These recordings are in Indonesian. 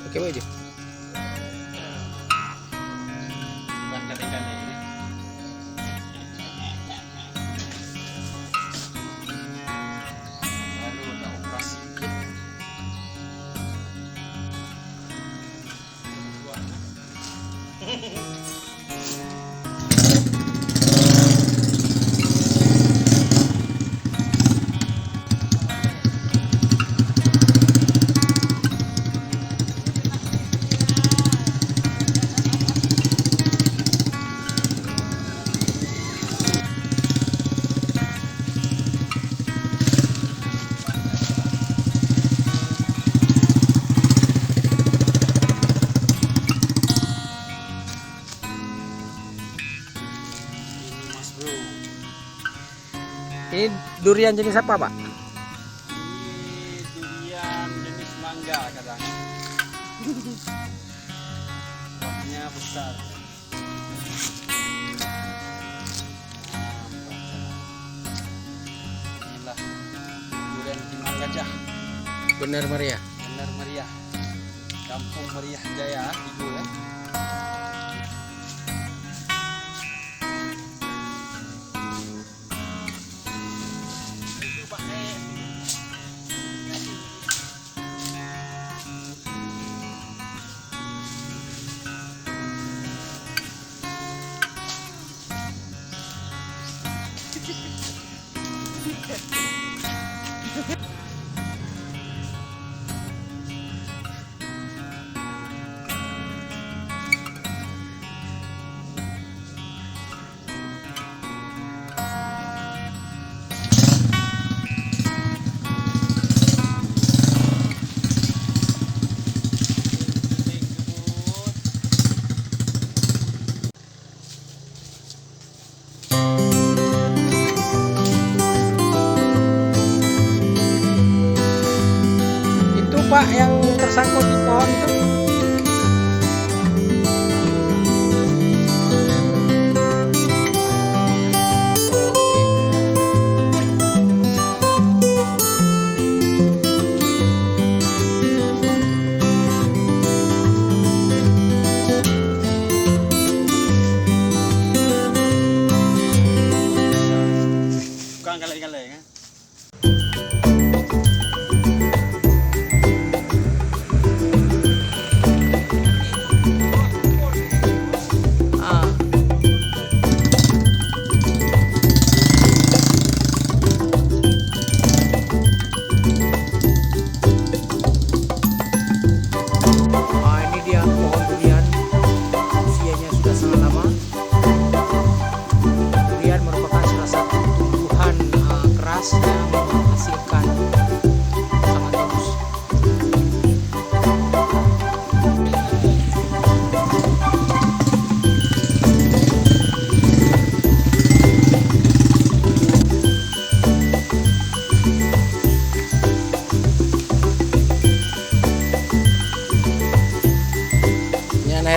Pakai baju. Ini durian jenis apa, Pak? Ini durian jenis mangga kadang. Buahnya besar. Inilah durian Timang Gajah. Benar meriah. Benar meriah. Kampung Meriah Jaya itu ya. Pak yang tersangkut di pohon itu. Bukan kaleng-kaleng ya.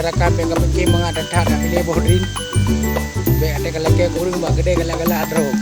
Rekam yang kepeki mengadat ada pilih bodrin be ada kalake kurung bak gede kala-kala adrok.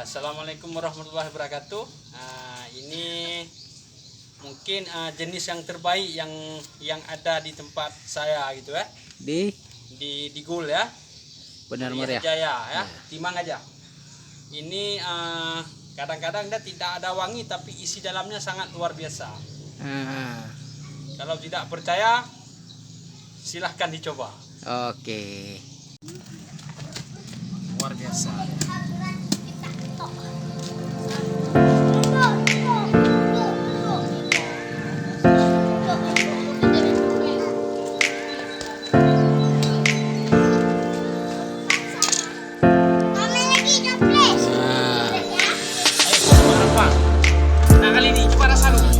Assalamualaikum warahmatullahi wabarakatuh. Ini mungkin jenis yang terbaik yang ada di tempat saya gitu ya. Di Gul ya. Benar Di meriah. Jaya ya. Timang aja. Ini kadang-kadang dia tidak ada wangi tapi isi dalamnya sangat luar biasa. Kalau tidak percaya silahkan dicoba. Oke. Luar biasa. Ayo, apa? Nah kali ini coba rasa dulu.